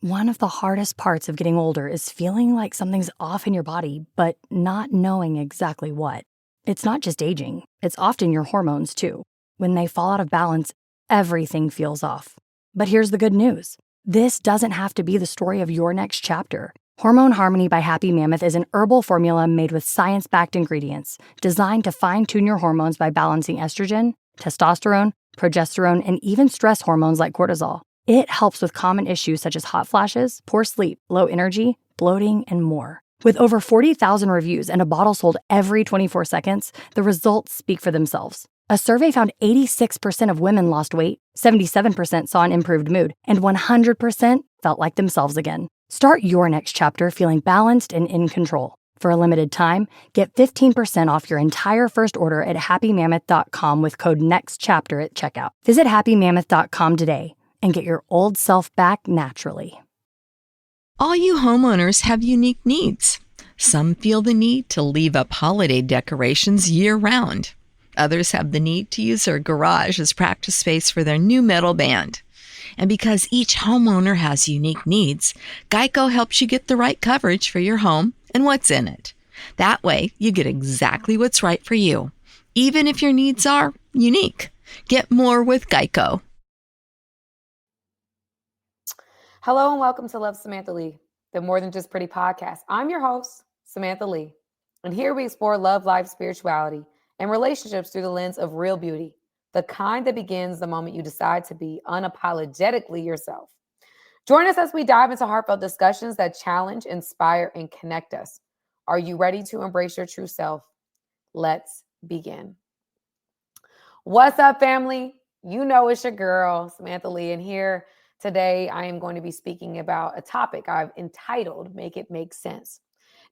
One of the hardest parts of getting older is feeling like something's off in your body, but not knowing exactly what. It's not just aging, it's often your hormones too. When they fall out of balance, everything feels off. But here's the good news. This doesn't have to be the story of your next chapter. Hormone Harmony by Happy Mammoth is an herbal formula made with science-backed ingredients designed to fine-tune your hormones by balancing estrogen, testosterone, progesterone, and even stress hormones like cortisol. It helps with common issues such as hot flashes, poor sleep, low energy, bloating, and more. With over 40,000 reviews and a bottle sold every 24 seconds, the results speak for themselves. A survey found 86% of women lost weight, 77% saw an improved mood, and 100% felt like themselves again. Start your next chapter feeling balanced and in control. For a limited time, get 15% off your entire first order at happymammoth.com with code NEXTCHAPTER at checkout. Visit happymammoth.com today and get your old self back naturally. All you homeowners have unique needs. Some feel the need to leave up holiday decorations year-round. Others have the need to use their garage as practice space for their new metal band. And because each homeowner has unique needs, Geico helps you get the right coverage for your home and what's in it. That way, you get exactly what's right for you, even if your needs are unique. Get more with Geico. Hello and welcome to Love Samantha Lee, the More Than Just Pretty podcast. I'm your host, Samantha Lee, and here we explore love, life, spirituality, and relationships through the lens of real beauty, the kind that begins the moment you decide to be unapologetically yourself. Join us as we dive into heartfelt discussions that challenge, inspire, and connect us. Are you ready to embrace your true self? Let's begin. What's up, family? You know it's your girl, Samantha Lee, and here today, I am going to be speaking about a topic I've entitled, Make It Make Sense.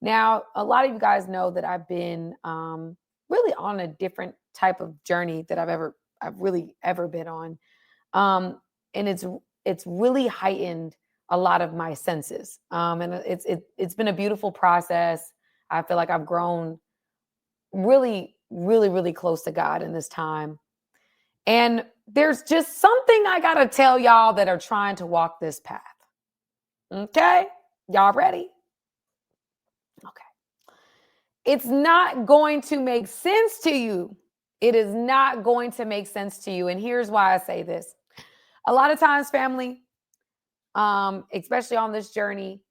Now, a lot of you guys know that I've been really on a different type of journey that I've really ever been on. And it's really heightened a lot of my senses. And it's been a beautiful process. I feel like I've grown really, really, really close to God in this time. And there's just something I got to tell y'all that are trying to walk this path. Okay? Y'all ready? Okay. It's not going to make sense to you. It is not going to make sense to you. And here's why I say this. A lot of times, family, especially on this journey,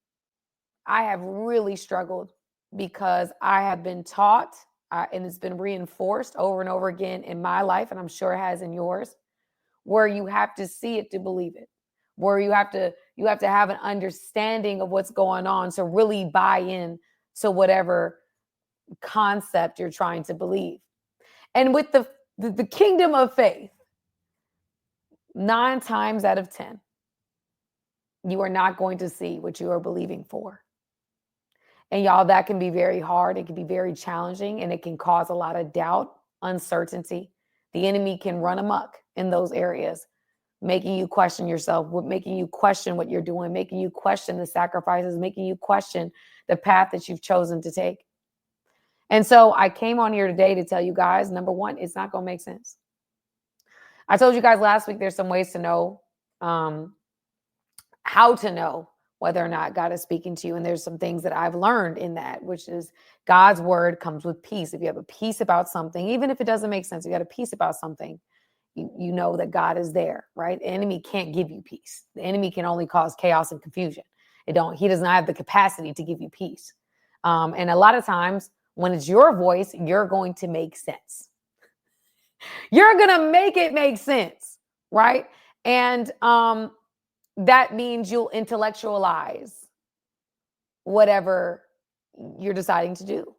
I have really struggled because I have been taught, and it's been reinforced over and over again in my life, and I'm sure it has in yours, where you have to see it to believe it, where you have to have an understanding of what's going on to really buy in to whatever concept you're trying to believe. And with the kingdom of faith, 9 times out of 10, you are not going to see what you are believing for. And y'all, that can be very hard. It can be very challenging, and it can cause a lot of doubt, uncertainty. The enemy can run amok in those areas, making you question yourself, making you question what you're doing, making you question the sacrifices, making you question the path that you've chosen to take. And so I came on here today to tell you guys, number one, it's not going to make sense. I told you guys last week, there's some ways to know how to know whether or not God is speaking to you. And there's some things that I've learned in that, which is God's word comes with peace. If you have a peace about something, even if it doesn't make sense, you got a peace about something, you know that God is there, right? The enemy can't give you peace. The enemy can only cause chaos and confusion. He does not have the capacity to give you peace. And a lot of times when it's your voice, you're going to make sense. You're going to make it make sense, right? And that means you'll intellectualize whatever you're deciding to do.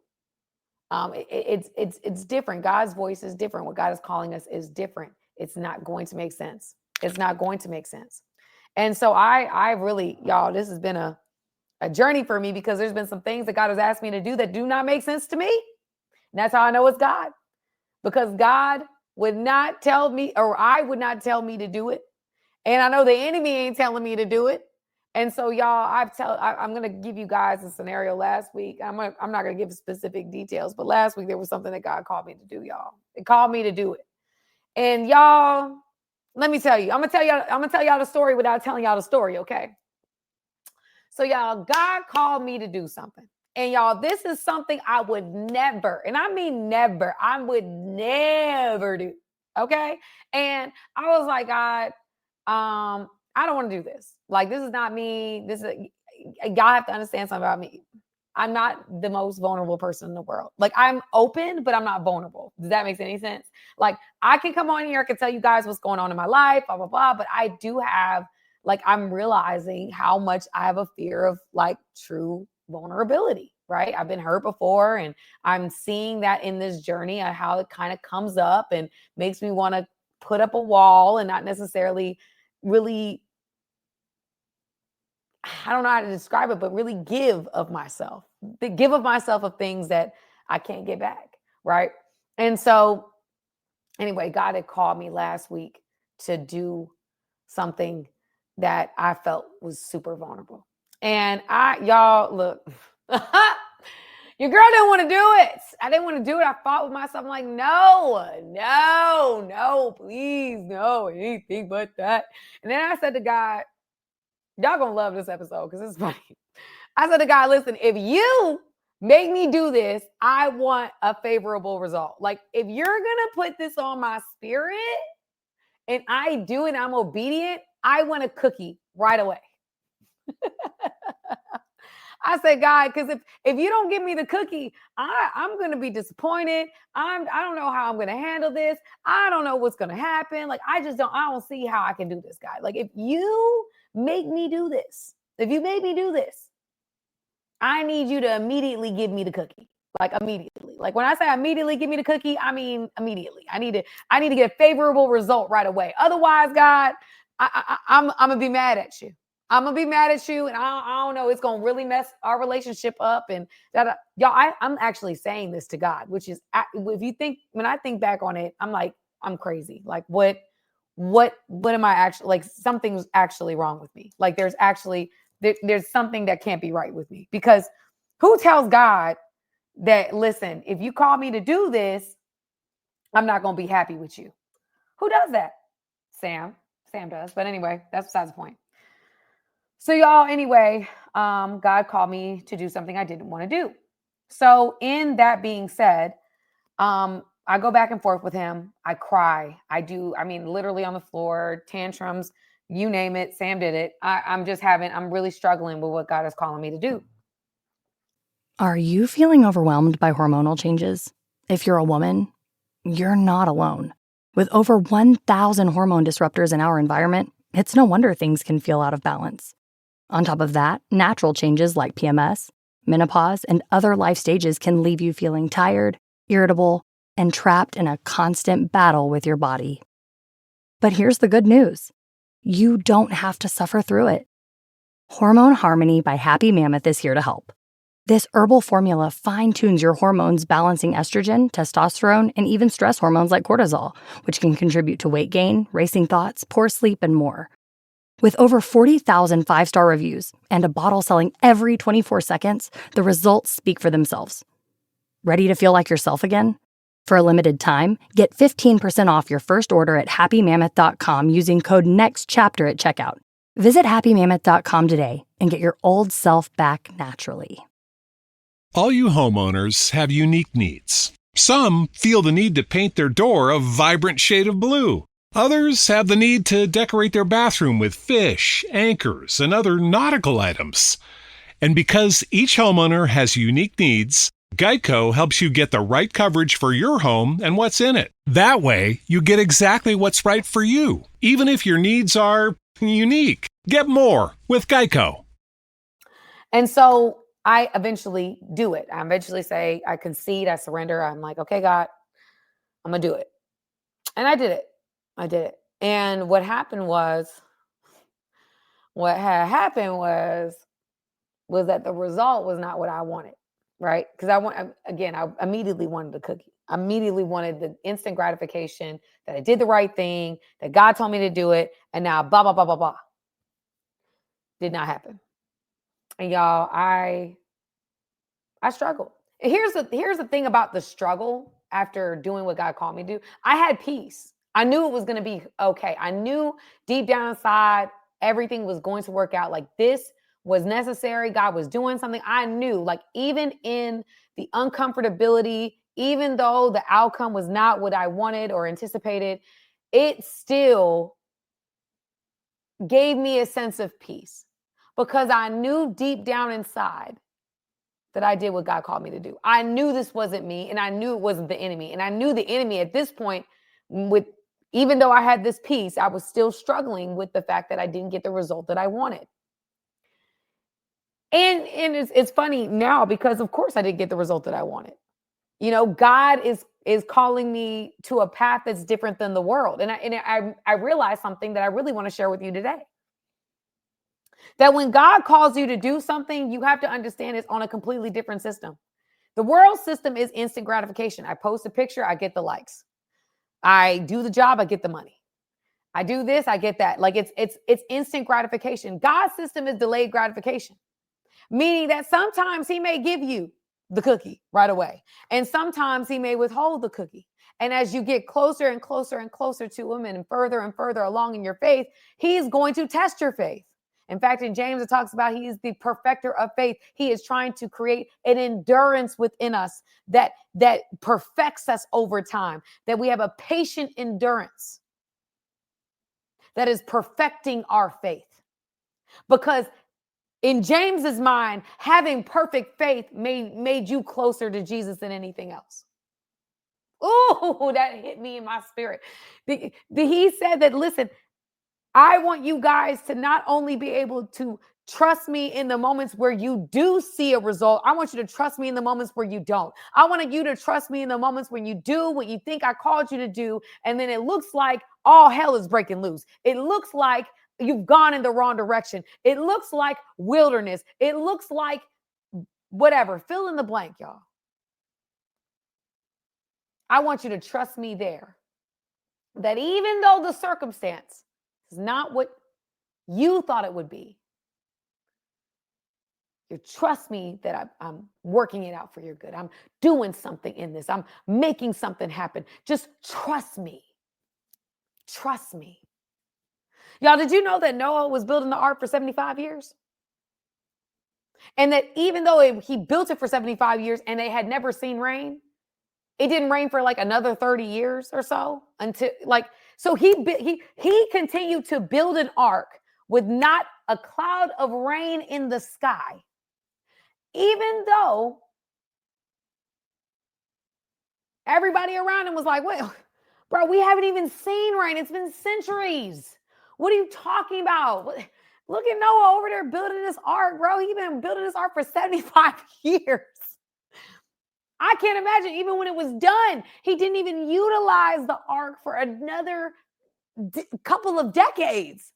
It's different. God's voice is different. What God is calling us is different. It's not going to make sense. It's not going to make sense. And so I really, y'all, this has been a journey for me because there's been some things that God has asked me to do that do not make sense to me. And that's how I know it's God, because God would not tell me, or I would not tell me to do it. And I know the enemy ain't telling me to do it. And so, y'all, I'm going to give you guys a scenario last week. I'm not going to give specific details, but last week there was something that God called me to do, y'all. It called me to do it. And y'all, let me tell you, I'm going to tell y'all the story without telling y'all the story, okay? So y'all, God called me to do something. And y'all, this is something I would never, and I mean never, I would never do. Okay. And I was like, God, I don't want to do this. Like, this is not me. This is, y'all have to understand something about me. I'm not the most vulnerable person in the world. Like, I'm open, but I'm not vulnerable. Does that make any sense? Like, I can come on here, I can tell you guys what's going on in my life, blah, blah, blah. But I do have, like, I'm realizing how much I have a fear of like true vulnerability, right? I've been hurt before, and I'm seeing that in this journey, how it kind of comes up and makes me want to put up a wall and not necessarily really, I don't know how to describe it, but really give of myself, of things that I can't get back. Right. And so, anyway, God had called me last week to do something that I felt was super vulnerable. And y'all, look, your girl didn't want to do it. I didn't want to do it. I fought with myself. I'm like, no, please, no, anything but that. And then I said to God, y'all gonna love this episode because it's funny. I said to God, listen, if you make me do this, I want a favorable result. Like, if you're gonna put this on my spirit and I do it, I'm obedient, I want a cookie right away. I said, God, because if you don't give me the cookie, I'm going to be disappointed. I don't know how I'm going to handle this. I don't know what's going to happen. Like, I don't see how I can do this, God. Like, if you make me do this, I need you to immediately give me the cookie. Like, immediately. Like, when I say immediately give me the cookie, I mean immediately. I need to get a favorable result right away. Otherwise, God, I'm gonna be mad at you. I'm gonna be mad at you, and I don't know. It's gonna really mess our relationship up. And that, y'all, I'm actually saying this to God, which is, if you think, when I think back on it, I'm like, I'm crazy. Like, what am I actually, like, something's actually wrong with me. Like, there's something that can't be right with me, because who tells God that, listen, if you call me to do this, I'm not going to be happy with you? Who does that? Sam does. But anyway, that's besides the point. So y'all, anyway, God called me to do something I didn't want to do. So in that being said, I go back and forth with him. I cry. I mean, literally on the floor, tantrums, you name it. Sam did it. I'm really struggling with what God is calling me to do. Are you feeling overwhelmed by hormonal changes? If you're a woman, you're not alone. With over 1,000 hormone disruptors in our environment, it's no wonder things can feel out of balance. On top of that, natural changes like PMS, menopause, and other life stages can leave you feeling tired, irritable, and trapped in a constant battle with your body. But here's the good news. You don't have to suffer through it. Hormone Harmony by Happy Mammoth is here to help. This herbal formula fine-tunes your hormones, balancing estrogen, testosterone, and even stress hormones like cortisol, which can contribute to weight gain, racing thoughts, poor sleep, and more. With over 40,000 five-star reviews and a bottle selling every 24 seconds, the results speak for themselves. Ready to feel like yourself again? For a limited time, get 15% off your first order at happymammoth.com using code NEXTCHAPTER at checkout. Visit happymammoth.com today and get your old self back naturally. All you homeowners have unique needs. Some feel the need to paint their door a vibrant shade of blue. Others have the need to decorate their bathroom with fish, anchors, and other nautical items. And because each homeowner has unique needs, Geico helps you get the right coverage for your home and what's in it. That way, you get exactly what's right for you, even if your needs are unique. Get more with Geico. And so I eventually do it. I eventually say, I concede, I surrender. I'm like, okay, God, I'm going to do it. And I did it. And what had happened was that the result was not what I wanted, right? Because I immediately wanted the cookie. I immediately wanted the instant gratification that I did the right thing, that God told me to do it, and now blah, blah, blah, blah, blah. Did not happen. And y'all, I struggled. Here's the thing about the struggle after doing what God called me to do. I had peace. I knew it was going to be okay. I knew deep down inside everything was going to work out. Like, this was necessary. God was doing something. I knew, like, even in the uncomfortability, even though the outcome was not what I wanted or anticipated, it still gave me a sense of peace because I knew deep down inside that I did what God called me to do. I knew this wasn't me, and I knew it wasn't the enemy. And I knew the enemy at this point, with even though I had this peace, I was still struggling with the fact that I didn't get the result that I wanted. And it's funny now because of course I didn't get the result that I wanted. You know, God is calling me to a path that's different than the world. And I realized something that I really want to share with you today. That when God calls you to do something, you have to understand it's on a completely different system. The world system is instant gratification. I post a picture, I get the likes. I do the job, I get the money. I do this, I get that. Like it's instant gratification. God's system is delayed gratification, meaning that sometimes he may give you the cookie right away, and sometimes he may withhold the cookie. And as you get closer and closer and closer to him and further along in your faith, he's going to test your faith. In fact, in James, it talks about he is the perfecter of faith. He is trying to create an endurance within us that perfects us over time, that we have a patient endurance that is perfecting our faith. Because in James's mind, having perfect faith made you closer to Jesus than anything else. Oh, that hit me in my spirit. He said that, listen, I want you guys to not only be able to trust me in the moments where you do see a result. I want you to trust me in the moments where you don't. I wanted you to trust me in the moments when you do what you think I called you to do, and then it looks like all hell is breaking loose. It looks like you've gone in the wrong direction. It looks like wilderness. It looks like whatever. Fill in the blank, y'all. I want you to trust me there. That even though the circumstance is not what you thought it would be, you trust me that I'm working it out for your good. I'm doing something in this. I'm making something happen. Just trust me. Trust me. Y'all, did you know that Noah was building the ark for 75 years? And that even though he built it for 75 years and they had never seen rain, it didn't rain for like another 30 years or so until so he continued to build an ark with not a cloud of rain in the sky, even though everybody around him was like, wait, bro, we haven't even seen rain. It's been centuries. What are you talking about? Look at Noah over there building this ark, bro. He's been building this ark for 75 years. I can't imagine, even when it was done, he didn't even utilize the ark for another couple of decades.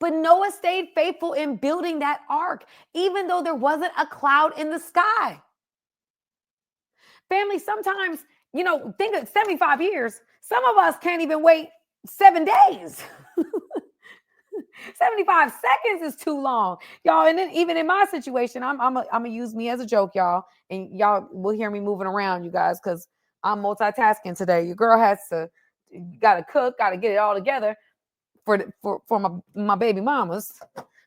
But Noah stayed faithful in building that ark, even though there wasn't a cloud in the sky. Family, sometimes, think of 75 years. Some of us can't even wait 7 days. 75 seconds is too long, y'all. And then even in my situation, I'm gonna use me as a joke, y'all. And y'all will hear me moving around, you guys, because I'm multitasking today. Your girl got to cook, got to get it all together for my baby mamas,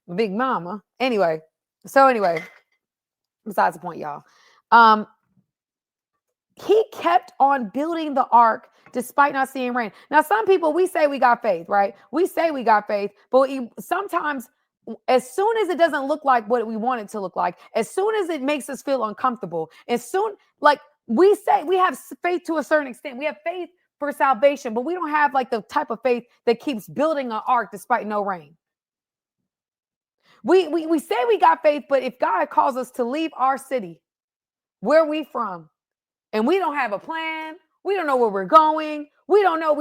my big mama. Anyway, besides the point, y'all. He kept on building the ark despite not seeing rain. Now, some people, we say we got faith, right? We say we got faith, but sometimes as soon as it doesn't look like what we want it to look like, as soon as it makes us feel uncomfortable, like we say we have faith to a certain extent. We have faith for salvation, but we don't have like the type of faith that keeps building an ark despite no rain. We say we got faith, but if God calls us to leave our city, where we from, and we don't have a plan, we don't know where we're going, we don't know.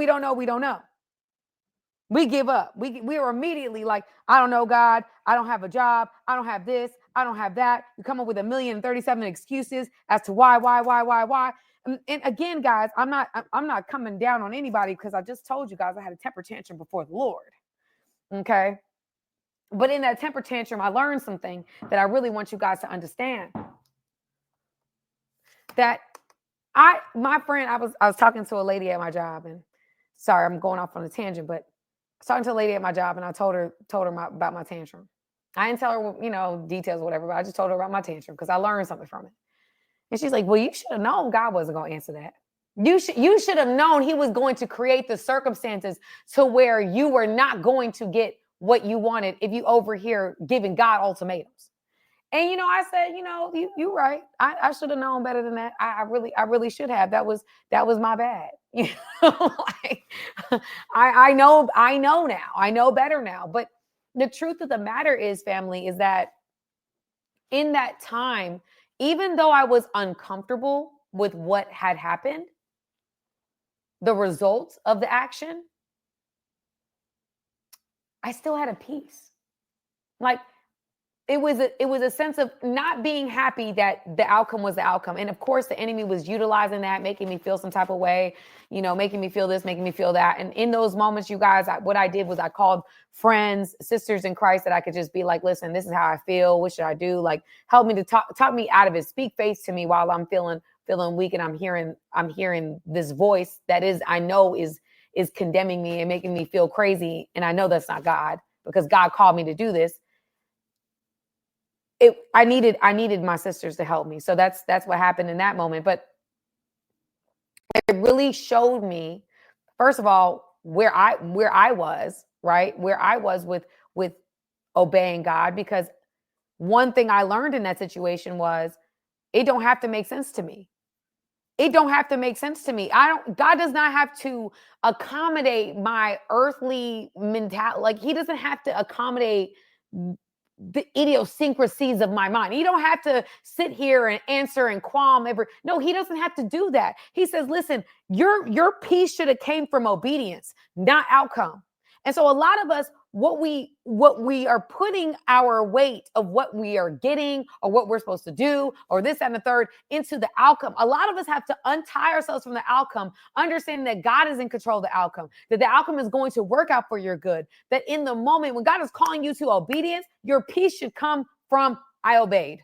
We give up. We are immediately like, I don't know, God, I don't have a job, I don't have this, I don't have that. You come up with 1,037 excuses as to why. And again, guys, I'm not coming down on anybody because I just told you guys I had a temper tantrum before the Lord. Okay. But in that temper tantrum, I learned something that I really want you guys to understand. That my friend, I was talking to a lady at my job, and sorry, I'm going off on a tangent, but I was talking to a lady at my job, and I told her about my tantrum. I didn't tell her, details or whatever, but I just told her about my tantrum because I learned something from it. And she's like, well, you should have known God wasn't going to answer that. You should have known he was going to create the circumstances to where you were not going to get what you wanted if you over here giving God ultimatums. And I said, you're right. I should have known better than that. I really should have. That was my bad. Like, I know now. I know better now. But the truth of the matter is, family, is that in that time, even though I was uncomfortable with what had happened, the results of the action, I still had a peace. Like, it was a sense of not being happy that the outcome was the outcome. And of course, the enemy was utilizing that, making me feel some type of way, making me feel this, making me feel that. And in those moments, you guys, what I did was I called friends, sisters in Christ that I could just be like, listen, this is how I feel. What should I do? Like, help me to talk me out of it. Speak faith to me while I'm feeling weak. And I'm hearing this voice that I know is condemning me and making me feel crazy. And I know that's not God, because God called me to do this. I needed my sisters to help me. So that's what happened in that moment. But it really showed me, first of all, where I was, right? Where I was with obeying God, because one thing I learned in that situation was it don't have to make sense to me. It don't have to make sense to me. God does not have to accommodate my earthly mentality. Like, he doesn't have to accommodate the idiosyncrasies of my mind. He don't have to sit here and answer and qualm no, he doesn't have to do that. He says, listen, your peace should have came from obedience, not outcome. And so a lot of us, what we are putting our weight of what we are getting or what we're supposed to do or this and the third into the outcome. A lot of us have to untie ourselves from the outcome, understanding that God is in control of the outcome, that the outcome is going to work out for your good, that in the moment when God is calling you to obedience, your peace should come from I obeyed,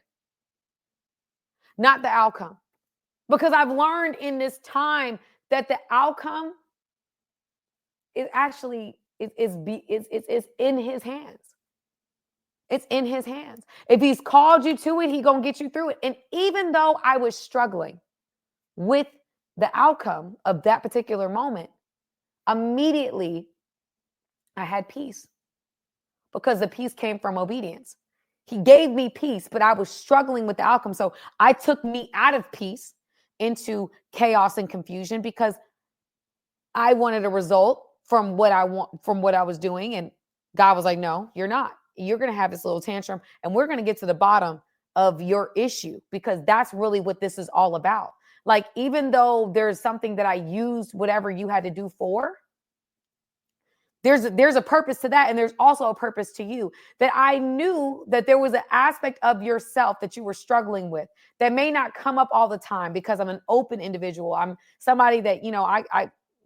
not the outcome. Because I've learned in this time that the outcome is actually it's in his hands. It's in his hands. If he's called you to it, he's going to get you through it. And even though I was struggling with the outcome of that particular moment, immediately I had peace, because the peace came from obedience. He gave me peace, but I was struggling with the outcome. So I took me out of peace into chaos and confusion, because I wanted a result from what I was doing. And God was like, no, you're not. You're going to have this little tantrum, and we're going to get to the bottom of your issue, because that's really what this is all about. Like, even though there's something that I used whatever you had to do for, there's a purpose to that. And there's also a purpose to you, that I knew that there was an aspect of yourself that you were struggling with that may not come up all the time, because I'm an open individual. I'm somebody that,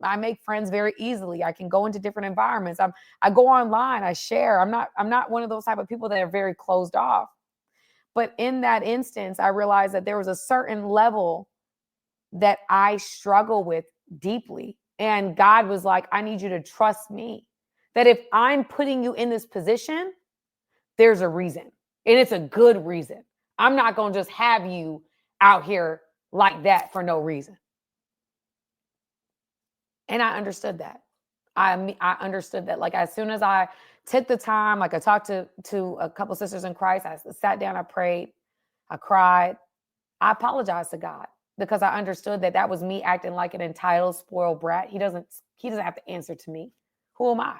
I make friends very easily. I can go into different environments. I go online, I share. I'm not one of those type of people that are very closed off. But in that instance, I realized that there was a certain level that I struggle with deeply. And God was like, I need you to trust me, that if I'm putting you in this position, there's a reason. And it's a good reason. I'm not going to just have you out here like that for no reason. And I understood that. I understood that. Like, as soon as I took the time, like I talked to a couple sisters in Christ, I sat down, I prayed, I cried, I apologized to God, because I understood that was me acting like an entitled, spoiled brat. He doesn't have to answer to me. Who am I?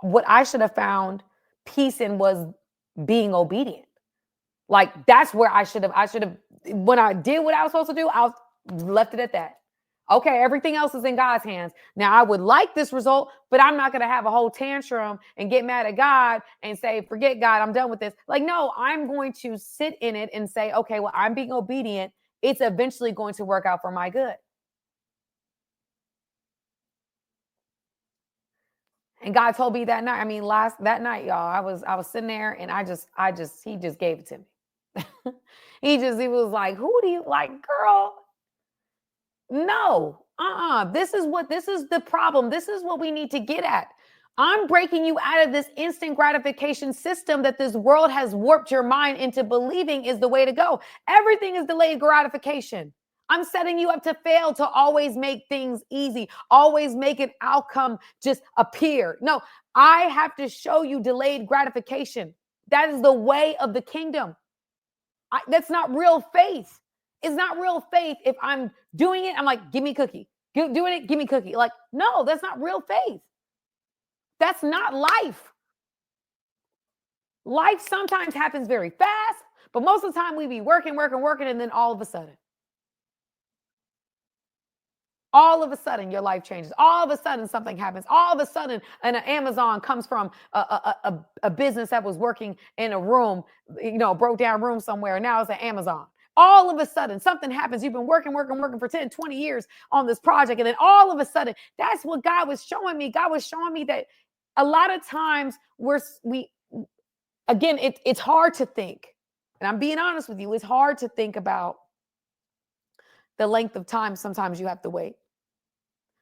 What I should have found peace in was being obedient. Like, that's where I should have, when I did what I was supposed to do, I left it at that. Okay, everything else is in God's hands. Now, I would like this result, but I'm not going to have a whole tantrum and get mad at God and say, forget God, I'm done with this. Like, no, I'm going to sit in it and say, okay, well, I'm being obedient. It's eventually going to work out for my good. And God told me that night. I mean, that night, y'all, I was sitting there, and he just gave it to me. He was like, who do you like, girl? No, this is the problem. This is what we need to get at. I'm breaking you out of this instant gratification system that this world has warped your mind into believing is the way to go. Everything is delayed gratification. I'm setting you up to fail, to always make things easy, always make an outcome just appear. No, I have to show you delayed gratification. That is the way of the kingdom. That's not real faith. It's not real faith if I'm doing it, I'm like, give me a cookie. Doing it, give me a cookie. Like, no, that's not real faith. That's not life. Life sometimes happens very fast, but most of the time we be working, and then all of a sudden your life changes. All of a sudden something happens. All of a sudden an Amazon comes from a business that was working in a room, broke down room somewhere, and now it's an Amazon. All of a sudden something happens. You've been working for 10, 20 years on this project, and then all of a sudden, that's what God was showing me. God was showing me that a lot of times it's hard to think, and I'm being honest with you, it's hard to think about the length of time sometimes you have to wait,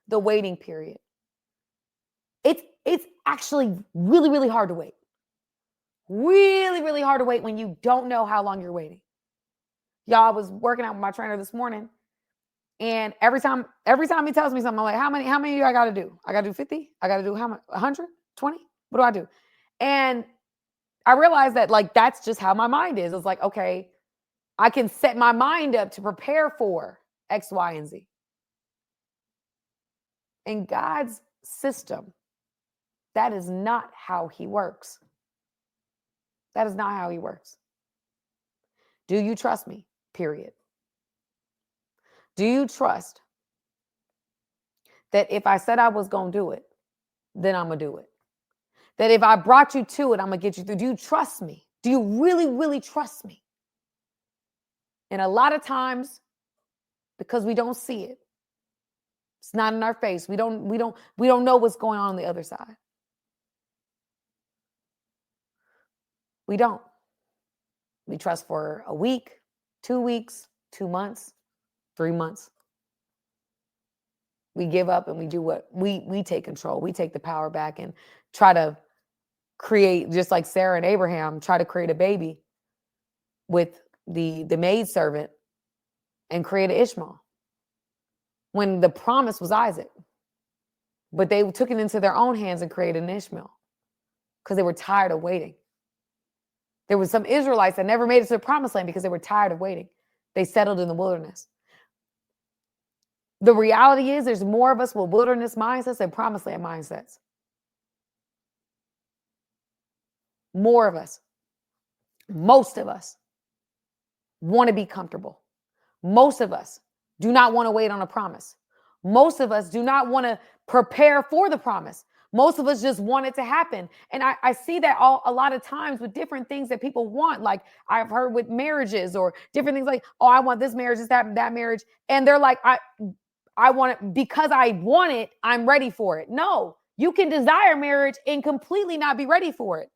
the waiting period. It's actually really, really hard to wait. Really, really hard to wait when you don't know how long you're waiting. Y'all, I was working out with my trainer this morning, and every time he tells me something, I'm like, how many of you I got to do? I got to do 50? I got to do how much? 100? 20? What do I do? And I realized that, like, that's just how my mind is. It's like, okay, I can set my mind up to prepare for X, Y, and Z. In God's system, that is not how he works. That is not how he works. Do you trust me? Period. Do you trust that if I said I was going to do it, then I'm going to do it? That if I brought you to it, I'm going to get you through. Do you trust me? Do you really, really trust me? And a lot of times, because we don't see it, it's not in our face. We don't know what's going on the other side. We don't. We trust for a week, 2 weeks, 2 months, 3 months. We give up and we do what? We take control. We take the power back and try to create, just like Sarah and Abraham, try to create a baby with the maidservant and create an Ishmael, when the promise was Isaac. But they took it into their own hands and created an Ishmael because they were tired of waiting. There was some Israelites that never made it to the promised land because they were tired of waiting. They settled in the wilderness. The reality is there's more of us with wilderness mindsets than promised land mindsets. More of us. Most of us want to be comfortable. Most of us do not want to wait on a promise. Most of us do not want to prepare for the promise. Most of us just want it to happen. And I see that a lot of times with different things that people want. Like I've heard with marriages or different things like, oh, I want this marriage, that marriage. And they're like, I want it because I want it, I'm ready for it. No, you can desire marriage and completely not be ready for it.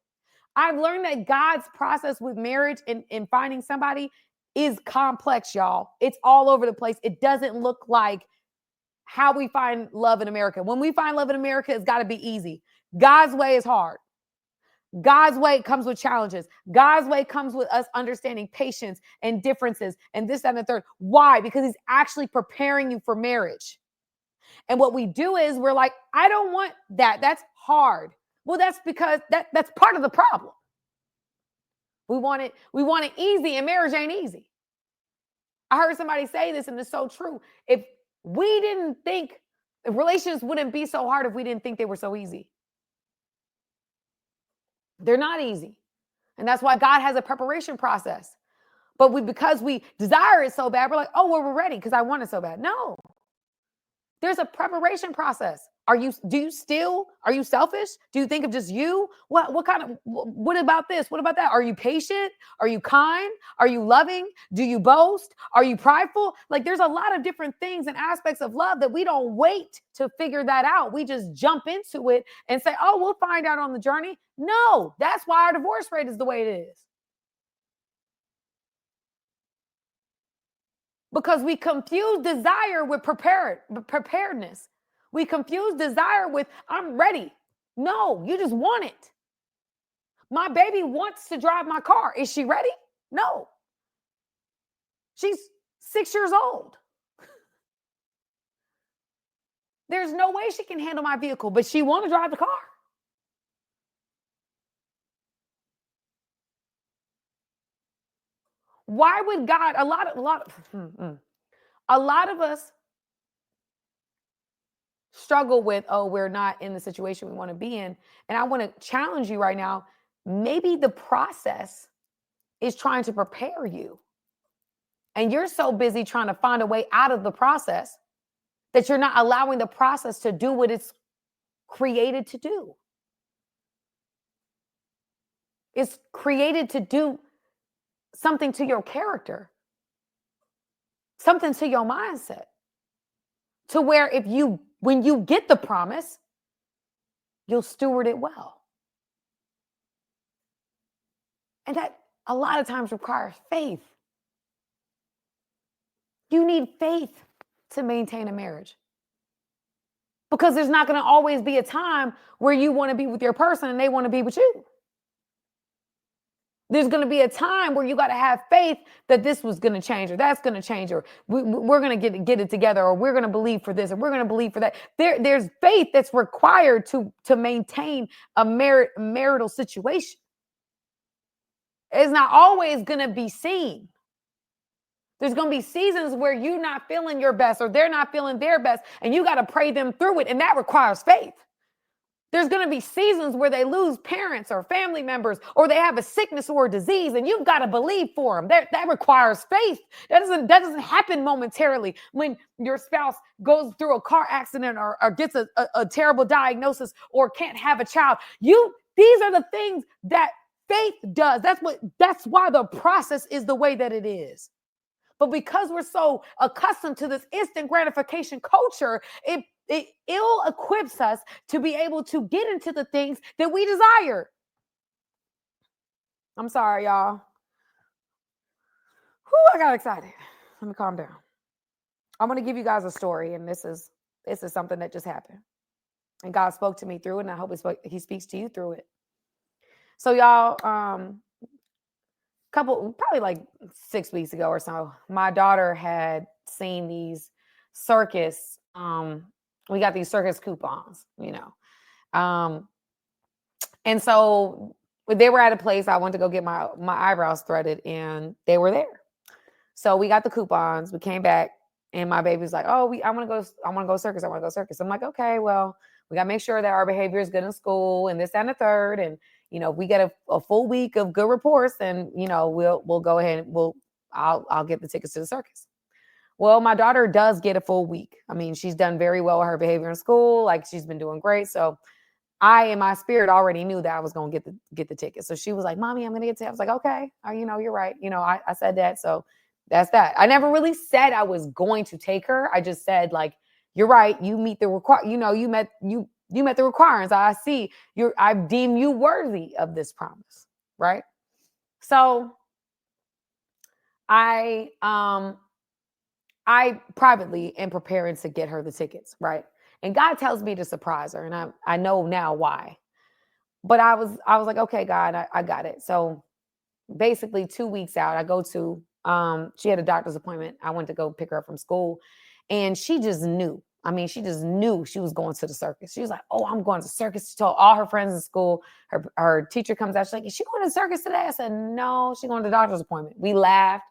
I've learned that God's process with marriage and finding somebody is complex, y'all. It's all over the place. It doesn't look like how we find love in America. When we find love in America, it's got to be easy. God's way is hard. God's way comes with challenges. God's way comes with us understanding patience and differences and this, that, and the third. Why? Because he's actually preparing you for marriage. And what we do is we're like, I don't want that. That's hard. Well, that's because that's part of the problem. We want it easy, and marriage ain't easy. I heard somebody say this, and it's so true. If relationships wouldn't be so hard if we didn't think they were so easy. They're not easy. And that's why God has a preparation process. But because we desire it so bad, we're like, oh, well, we're ready because I want it so bad. No. There's a preparation process. Are you selfish? Do you think of just you? What about this? What about that? Are you patient? Are you kind? Are you loving? Do you boast? Are you prideful? Like there's a lot of different things and aspects of love that we don't wait to figure that out. We just jump into it and say, oh, we'll find out on the journey. No, that's why our divorce rate is the way it is. Because we confuse desire with preparedness. We confuse desire with I'm ready. No, you just want it. My baby wants to drive my car. Is she ready? No. She's 6 years old. There's no way she can handle my vehicle, but she wants to drive the car. Why would God, a lot of us struggle with, oh, we're not in the situation we want to be in. And I want to challenge you right now. Maybe the process is trying to prepare you. And you're so busy trying to find a way out of the process that you're not allowing the process to do what it's created to do. It's created to do something to your character, something to your mindset, to where when you get the promise, you'll steward it well. And that a lot of times requires faith. You need faith to maintain a marriage. Because there's not going to always be a time where you want to be with your person and they want to be with you. There's going to be a time where you got to have faith that this was going to change, or that's going to change, or we're going to get it together, or we're going to believe for this, or we're going to believe for that. There's faith that's required to maintain a marital situation. It's not always going to be seen. There's going to be seasons where you're not feeling your best, or they're not feeling their best, and you got to pray them through it, and that requires faith. There's going to be seasons where they lose parents or family members, or they have a sickness or a disease, and you've got to believe for them. That requires faith. That doesn't happen momentarily. When your spouse goes through a car accident or gets a terrible diagnosis or can't have a child, these are the things that faith does. That's why the process is the way that it is. But because we're so accustomed to this instant gratification culture, it ill equips us to be able to get into the things that we desire. I'm sorry, y'all. I got excited. Let me calm down. I'm going to give you guys a story, and this is something that just happened. And God spoke to me through it, and I hope he speaks to you through it. So y'all, probably like 6 weeks ago or so, my daughter had seen these circus, we got these circus coupons, and so they were at a place I went to go get my eyebrows threaded, and they were there. So we got the coupons, we came back, and my baby's like, oh, I want to go circus. I'm like, okay, well, we got to make sure that our behavior is good in school and this, that, and the third. And, we get a full week of good reports, and, we'll go ahead and I'll get the tickets to the circus. Well, my daughter does get a full week. I mean, she's done very well with her behavior in school. Like, she's been doing great. So I, in my spirit, already knew that I was going to get the ticket. So she was like, Mommy, I'm going to get the ticket. I was like, okay, you're right. I said that. So that's that. I never really said I was going to take her. I just said, like, you're right. You meet the you met the requirements. I see I deem you worthy of this promise. Right. So I privately am preparing to get her the tickets. Right. And God tells me to surprise her. And I know now why. But I was like, okay, God, I got it. So basically 2 weeks out, I go to, she had a doctor's appointment. I went to go pick her up from school, and she just knew. I mean, she just knew she was going to the circus. She was like, oh, I'm going to the circus. She told all her friends in school. Her teacher comes out. She's like, is she going to the circus today? I said, no, she's going to the doctor's appointment. We laughed.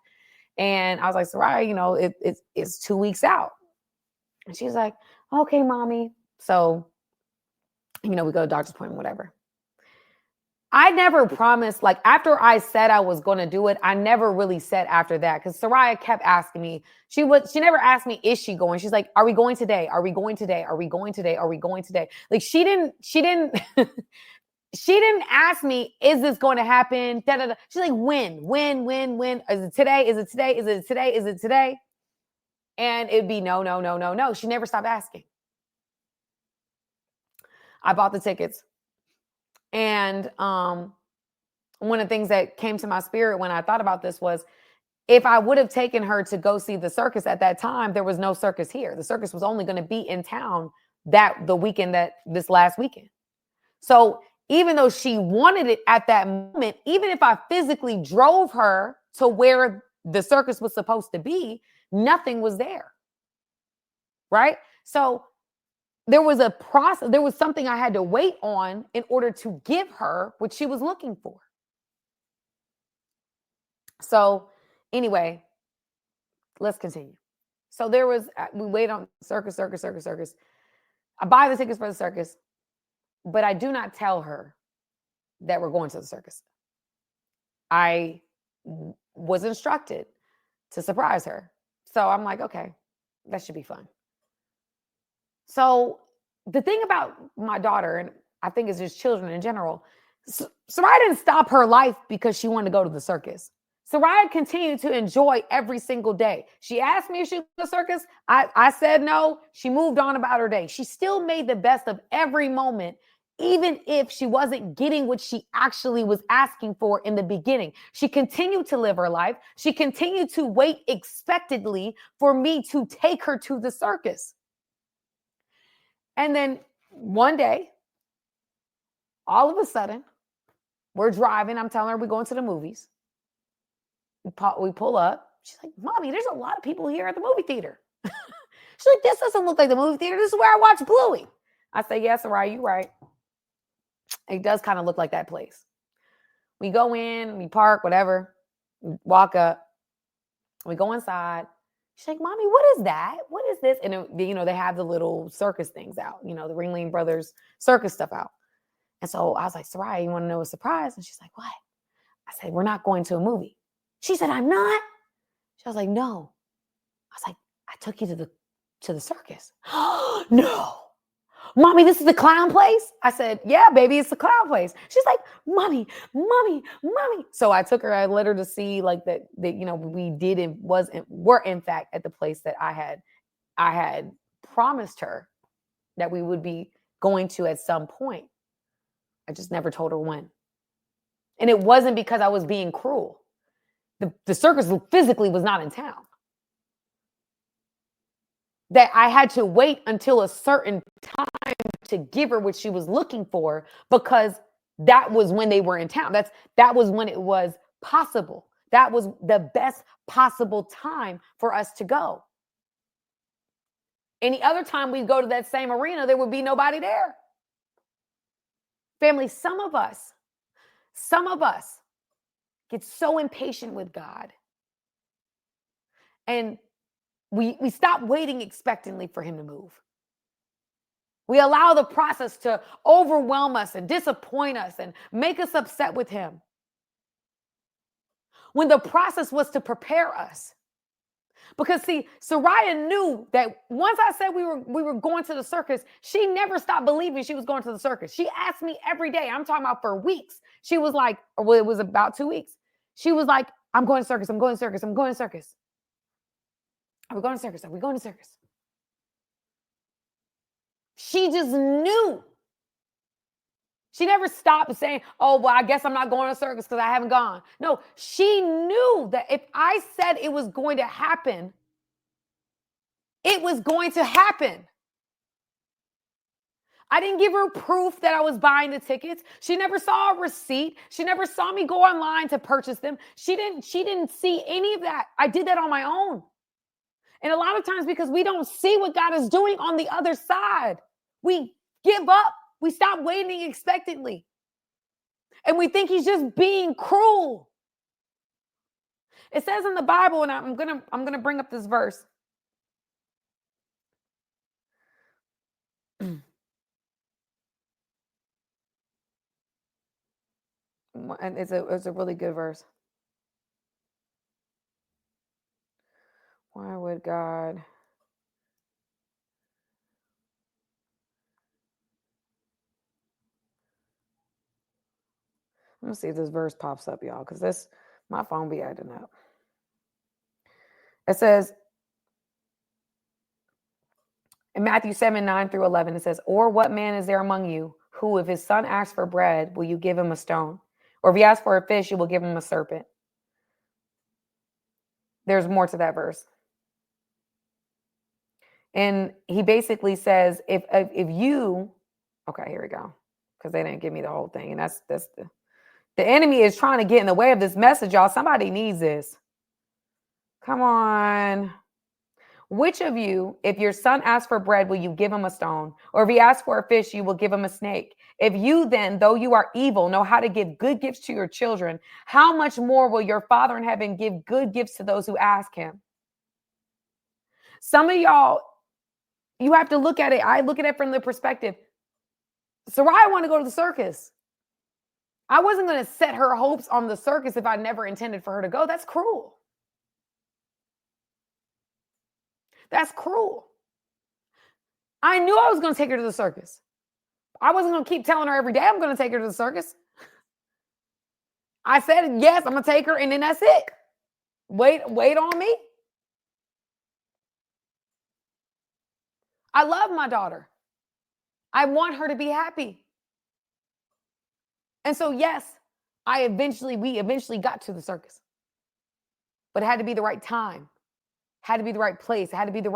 And I was like, Soraya, it's 2 weeks out. And she's like, okay, Mommy. So, we go to doctor's appointment, whatever. I never promised, like, after I said I was going to do it, I never really said after that, because Soraya kept asking me. She never asked me, is she going? She's like, are we going today? Are we going today? Are we going today? Are we going today? Like, she didn't she didn't ask me, is this going to happen? Da, da, da. She's like, when? Is it today? Is it today? Is it today? Is it today? And it'd be no. She never stopped asking. I bought the tickets. And one of the things that came to my spirit when I thought about this was, if I would have taken her to go see the circus at that time, there was no circus here. The circus was only going to be in town the weekend, this last weekend. So even though she wanted it at that moment, even if I physically drove her to where the circus was supposed to be, nothing was there. Right? So there was a process, there was something I had to wait on in order to give her what she was looking for. So anyway, let's continue. So there was, we wait on circus. I buy the tickets for the circus, but I do not tell her that we're going to the circus. I was instructed to surprise her. So I'm like, okay, that should be fun. So the thing about my daughter, and I think it's just children in general, Soraya didn't stop her life because she wanted to go to the circus. Soraya continued to enjoy every single day. She asked me if she was to the circus. I said no. She moved on about her day. She still made the best of every moment, even if she wasn't getting what she actually was asking for in the beginning. She continued to live her life. She continued to wait expectantly for me to take her to the circus. And then one day, all of a sudden, we're driving. I'm telling her we're going to the movies. We pull up. She's like, Mommy, there's a lot of people here at the movie theater. She's like, this doesn't look like the movie theater. This is where I watch Bluey. I say, yes, Soraya, you're right. It does kind of look like that place. We go in, we park, whatever. We walk up. We go inside. She's like, Mommy, what is that? What is this? And, they have the little circus things out, the Ringling Brothers circus stuff out. And so I was like, Soraya, you want to know a surprise? And she's like, what? I said, we're not going to a movie. She said, I'm not. She was like, no. I was like, I took you to the circus. No. Mommy, this is the clown place? I said, yeah, baby, it's the clown place. She's like, Mommy. So I took her, I let her to see like that, we did and were in fact at the place that I had promised her that we would be going to at some point. I just never told her when. And it wasn't because I was being cruel. The circus physically was not in town. That I had to wait until a certain time to give her what she was looking for, because that was when they were in town. That was when it was possible. That was the best possible time for us to go. Any other time we go to that same arena, there would be nobody there. Family, some of us get so impatient with God. And we stop waiting expectantly for him to move. We allow the process to overwhelm us and disappoint us and make us upset with him, when the process was to prepare us. Because see, Soraya knew that once I said we were going to the circus, she never stopped believing she was going to the circus. She asked me every day. I'm talking about for weeks. She was like, well, it was about 2 weeks. She was like, I'm going to circus. I'm going to circus. I'm going to circus. Are we going to circus? Are we going to circus? She just knew. She never stopped saying, oh, well, I guess I'm not going to circus because I haven't gone. No, she knew that if I said it was going to happen, it was going to happen. I didn't give her proof that I was buying the tickets. She never saw a receipt. She never saw me go online to purchase them. She didn't see any of that. I did that on my own. And a lot of times, because we don't see what God is doing on the other side, we give up. We stop waiting expectantly. And we think he's just being cruel. It says in the Bible, and I'm gonna bring up this verse. And it's a really good verse. Why would God? Let me see if this verse pops up, y'all, because my phone be acting up. It says in Matthew 7:9-11, it says, or what man is there among you who, if his son asks for bread, will you give him a stone? Or if he asks for a fish, you will give him a serpent? There's more to that verse. And he basically says, if you, okay, here we go. because they didn't give me the whole thing. And that's the enemy is trying to get in the way of this message, y'all. Somebody needs this. Come on. Which of you, if your son asks for bread, will you give him a stone? Or if he asks for a fish, you will give him a snake? If you then, though you are evil, know how to give good gifts to your children, how much more will your Father in heaven give good gifts to those who ask him? Some of y'all, you have to look at it. I look at it from the perspective. Soraya wanted to go to the circus. I wasn't going to set her hopes on the circus if I never intended for her to go. That's cruel. That's cruel. I knew I was going to take her to the circus. I wasn't going to keep telling her every day I'm going to take her to the circus. I said, yes, I'm going to take her, and then that's it. Wait on me. I love my daughter. I want her to be happy. And so, yes, we eventually got to the circus. But it had to be the right time. Had to be the right place. It had to be the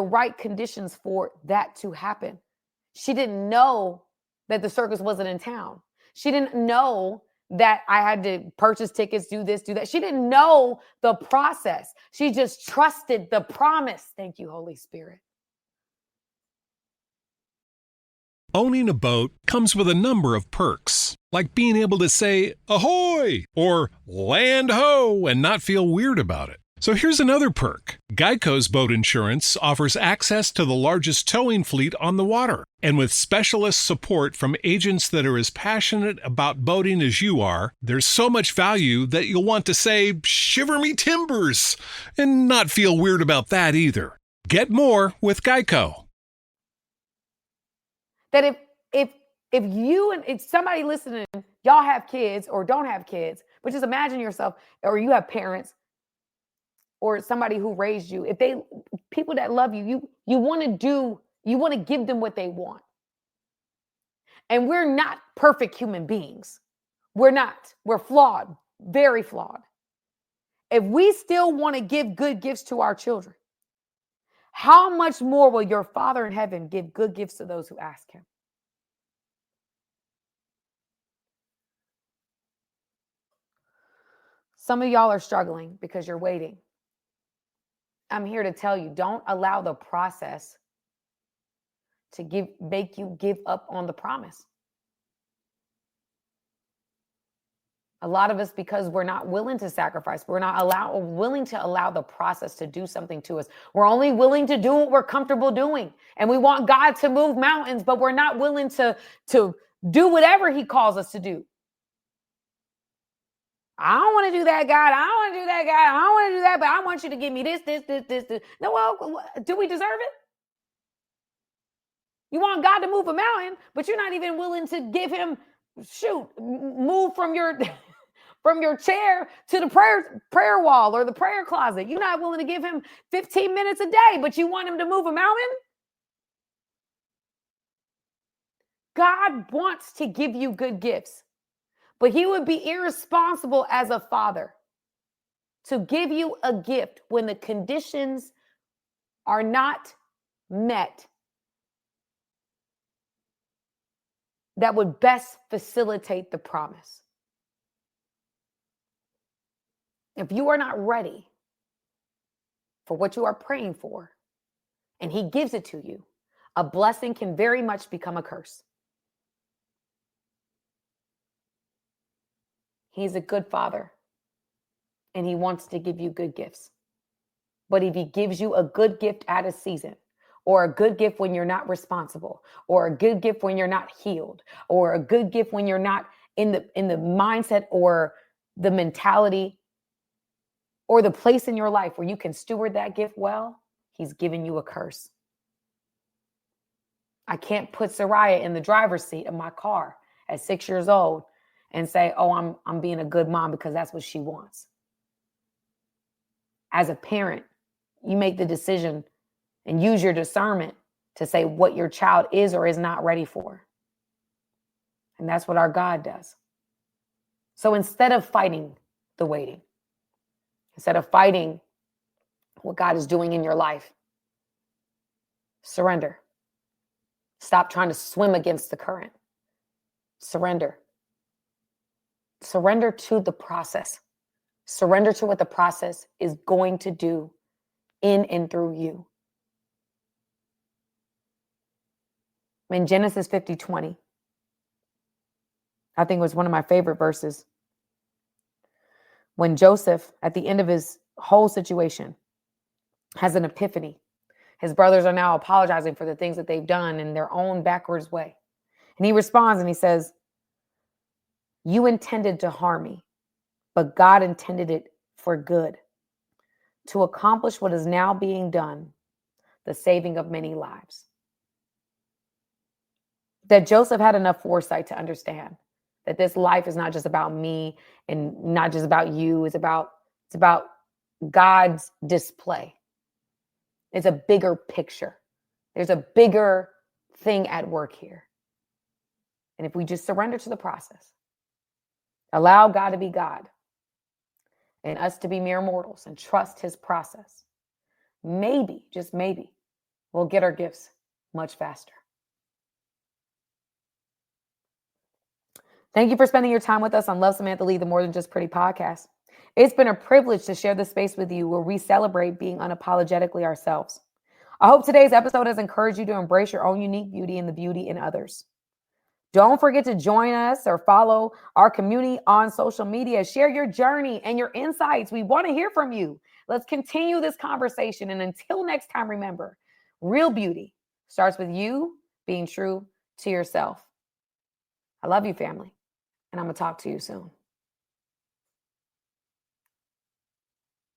right conditions for that to happen. She didn't know that the circus wasn't in town. She didn't know that I had to purchase tickets, do this, do that. She didn't know the process. She just trusted the promise. Thank you, Holy Spirit. Owning a boat comes with a number of perks, like being able to say ahoy or land ho and not feel weird about it. So here's another perk. Geico's boat insurance offers access to the largest towing fleet on the water. And with specialist support from agents that are as passionate about boating as you are, there's so much value that you'll want to say, shiver me timbers, and not feel weird about that either. Get more with Geico. That if you and if somebody listening, y'all have kids or don't have kids, but just imagine yourself, or you have parents, or somebody who raised you, people that love you, you want to give them what they want. And we're not perfect human beings. We're not. We're flawed, very flawed. If we still want to give good gifts to our children, how much more will your Father in heaven give good gifts to those who ask him? Some of y'all are struggling because you're waiting. I'm here to tell you, don't allow the process to make you give up on the promise. A lot of us, because we're not willing to sacrifice, we're not willing to allow the process to do something to us. We're only willing to do what we're comfortable doing. And we want God to move mountains, but we're not willing to do whatever he calls us to do. I don't want to do that, God. I don't want to do that, God. I don't want to do that, but I want you to give me this. No, well, do we deserve it? You want God to move a mountain, but you're not even willing to give him, move from your chair to the prayer wall or the prayer closet. You're not willing to give him 15 minutes a day, but you want him to move a mountain? God wants to give you good gifts. But he would be irresponsible as a father to give you a gift when the conditions are not met that would best facilitate the promise. If you are not ready for what you are praying for, and he gives it to you, a blessing can very much become a curse. He's a good father, and he wants to give you good gifts. But if he gives you a good gift at a season, or a good gift when you're not responsible, or a good gift when you're not healed, or a good gift when you're not in the mindset or the mentality or the place in your life where you can steward that gift well, he's giving you a curse. I can't put Soraya in the driver's seat of my car at 6 years old and say, oh, I'm being a good mom because that's what she wants. As a parent, you make the decision and use your discernment to say what your child is or is not ready for. And that's what our God does. So instead of fighting the waiting, instead of fighting what God is doing in your life, surrender. Stop trying to swim against the current. Surrender. Surrender to the process. Surrender to what the process is going to do in and through you. In Genesis 50:20, I think it was one of my favorite verses. When Joseph, at the end of his whole situation, has an epiphany. His brothers are now apologizing for the things that they've done in their own backwards way. And he responds and he says, "You intended to harm me, but God intended it for good, to accomplish what is now being done, the saving of many lives." That Joseph had enough foresight to understand that this life is not just about me and not just about you. It's about God's display. It's a bigger picture. There's a bigger thing at work here. And if we just surrender to the process, allow God to be God and us to be mere mortals and trust his process, maybe, just maybe, we'll get our gifts much faster. Thank you for spending your time with us on Love Samantha Lee, the More Than Just Pretty podcast. It's been a privilege to share this space with you where we celebrate being unapologetically ourselves. I hope today's episode has encouraged you to embrace your own unique beauty and the beauty in others. Don't forget to join us or follow our community on social media. Share your journey and your insights. We want to hear from you. Let's continue this conversation. And until next time, remember, real beauty starts with you being true to yourself. I love you, family, and I'm going to talk to you soon.